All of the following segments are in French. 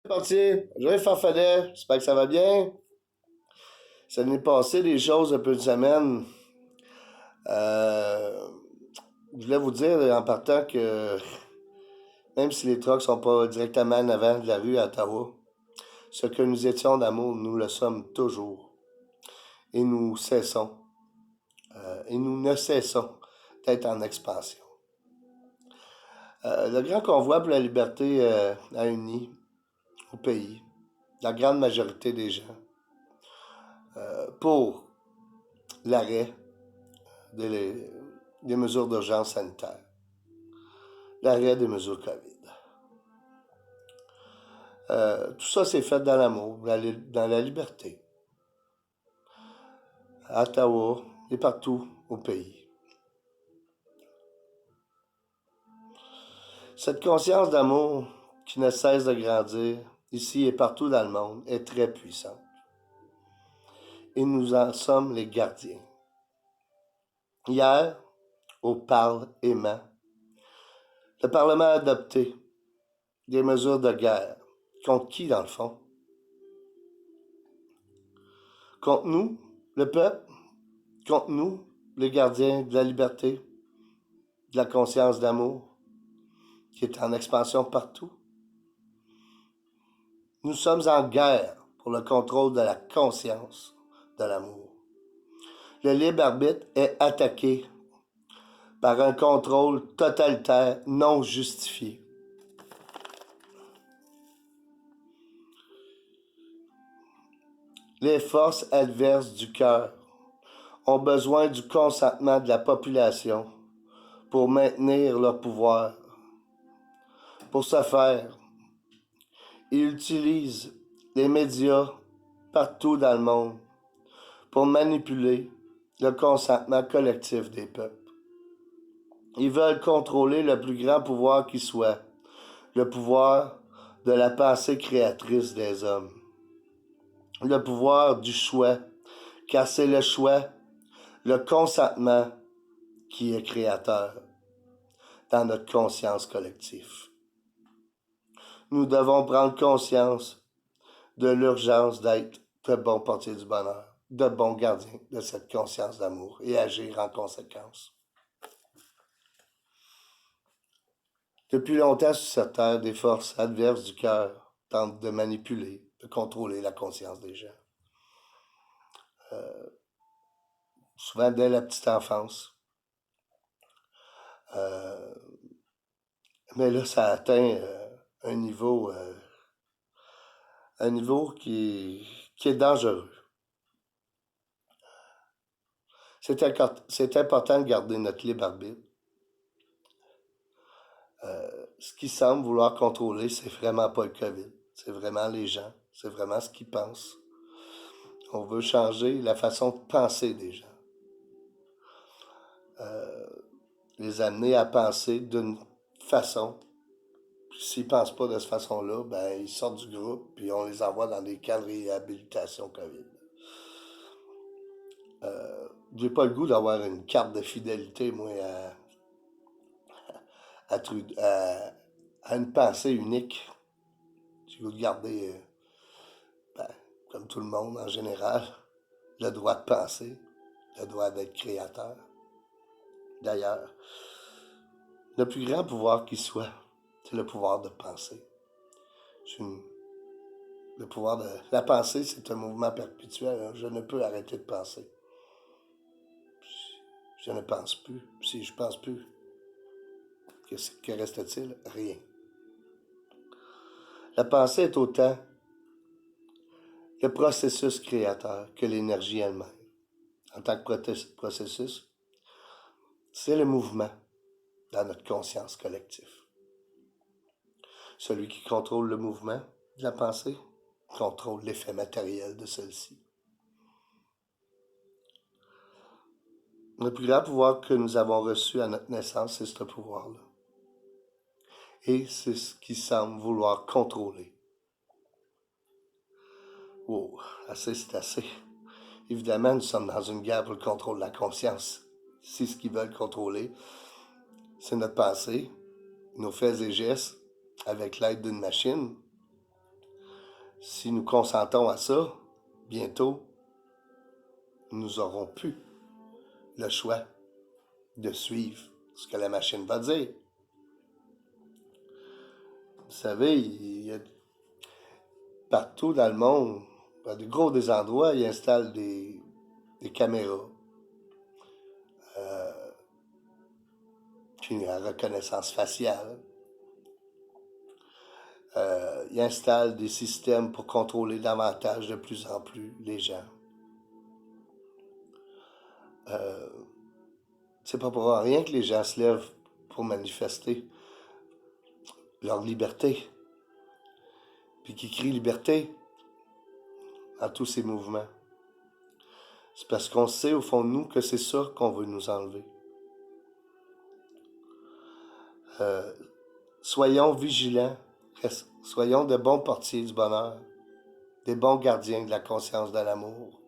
Parti, Joël Farfadet, j'espère que ça va bien. Ça n'est passé des choses depuis une semaine. Euh, je voulais vous dire en partant que même si les trucks sont pas directement en avant de la rue à Ottawa, ce que nous étions d'amour, nous le sommes toujours. Et nous cessons. Et nous ne cessons d'être en expansion. Le grand convoi pour la liberté a uni au pays la grande majorité des gens pour l'arrêt des, des mesures d'urgence sanitaire, l'arrêt des mesures COVID. Tout ça, c'est fait dans l'amour, dans la liberté, à Ottawa et partout au pays. Cette conscience d'amour qui ne cesse de grandir ici et partout dans le monde est très puissante. Et nous en sommes les gardiens. Hier, au Parlement, le Parlement a adopté des mesures de guerre. Contre qui, dans le fond? Contre nous, le peuple? Contre nous, les gardiens de la liberté, de la conscience d'amour, qui est en expansion partout? Nous sommes en guerre pour le contrôle de la conscience de l'amour. Le libre arbitre est attaqué par un contrôle totalitaire non justifié. Les forces adverses du cœur ont besoin du consentement de la population pour maintenir leur pouvoir. Pour ce faire, ils utilisent les médias partout dans le monde pour manipuler le consentement collectif des peuples. Ils veulent contrôler le plus grand pouvoir qui soit, le pouvoir de la pensée créatrice des hommes, le pouvoir du choix, car c'est le choix, le consentement qui est créateur dans notre conscience collective. Nous devons prendre conscience de l'urgence d'être de bons portiers du bonheur, de bons gardiens de cette conscience d'amour et agir en conséquence. Depuis longtemps sur cette terre, des forces adverses du cœur tentent de manipuler, de contrôler la conscience des gens. Souvent dès la petite enfance. Euh, mais là, ça atteint un niveau qui est dangereux. C'est important de garder notre libre arbitre. Ce qui semble vouloir contrôler, c'est vraiment pas le COVID. C'est vraiment les gens. C'est vraiment ce qu'ils pensent. On veut changer la façon de penser des gens. Les amener à penser d'une façon. Puis s'ils ne pensent pas de cette façon-là, ben ils sortent du groupe puis on les envoie dans des camps de réhabilitation COVID. J'ai pas le goût d'avoir une carte de fidélité, moi, à une pensée unique. J'ai le goût de garder, ben, comme tout le monde en général, le droit de penser, le droit d'être créateur. D'ailleurs, le plus grand pouvoir qui soit, c'est le pouvoir de penser. Le pouvoir de la pensée, c'est un mouvement perpétuel. Hein. Je ne peux arrêter de penser. Je ne pense plus. Si je pense plus, que reste-t-il? Rien. La pensée est autant le processus créateur que l'énergie elle-même. En tant que processus, c'est le mouvement dans notre conscience collective. Celui qui contrôle le mouvement de la pensée contrôle l'effet matériel de celle-ci. Le plus grand pouvoir que nous avons reçu à notre naissance, c'est ce pouvoir-là. Et c'est ce qui semble vouloir contrôler. Wow, assez c'est assez. Évidemment, nous sommes dans une guerre pour le contrôle de la conscience. Si ce qu'ils veulent contrôler, c'est notre pensée, nos faits et gestes, avec l'aide d'une machine, Si nous consentons à ça, bientôt, nous n'aurons plus le choix de suivre ce que la machine va dire. Vous savez, il y a partout dans le monde, à de gros des endroits, ils installent des caméras qui ont la reconnaissance faciale. Ils installent des systèmes pour contrôler davantage de plus en plus les gens. C'est pas pour rien que les gens se lèvent pour manifester leur liberté, puis qui crient liberté à tous ces mouvements. C'est parce qu'on sait au fond de nous que c'est ça qu'on veut nous enlever. Soyons vigilants, soyons de bons portiers du bonheur, des bons gardiens de la conscience de l'amour.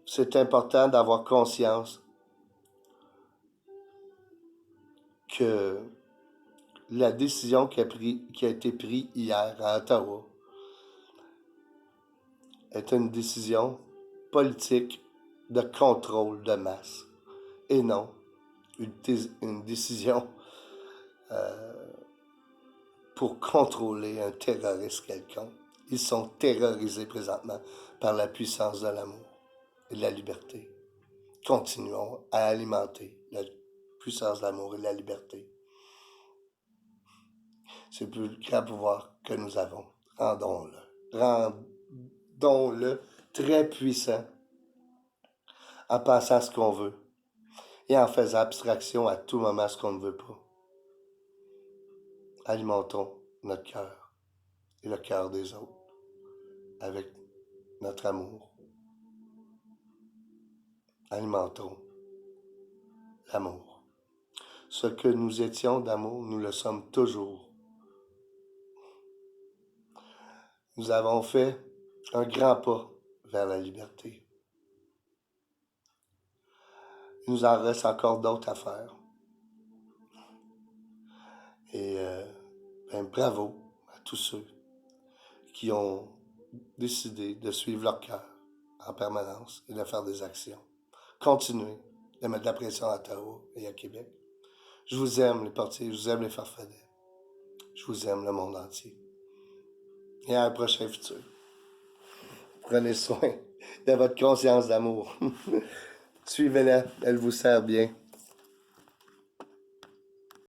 C'est important d'avoir conscience que la décision qui a été prise hier à Ottawa est une décision politique de contrôle de masse et non une décision pour contrôler un terroriste quelconque. Ils sont terrorisés présentement par la puissance de l'amour et de la liberté. Continuons à alimenter la puissance de l'amour et de la liberté. C'est le plus grand pouvoir que nous avons. Rendons-le. Rendons-le très puissant en pensant à ce qu'on veut et en faisant abstraction à tout moment à ce qu'on ne veut pas. Alimentons notre cœur et le cœur des autres avec notre amour. Alimentons l'amour. Ce que nous étions d'amour, nous le sommes toujours. Nous avons fait un grand pas vers la liberté. Il nous en reste encore d'autres à faire. Et bravo à tous ceux qui ont décidé de suivre leur cœur en permanence et de faire des actions. Continuez de mettre de la pression à Ottawa et à Québec. Je vous aime les portiers, je vous aime les farfadets. Je vous aime le monde entier. Et à un prochain futur. Prenez soin de votre conscience d'amour. Suivez-la, elle vous sert bien.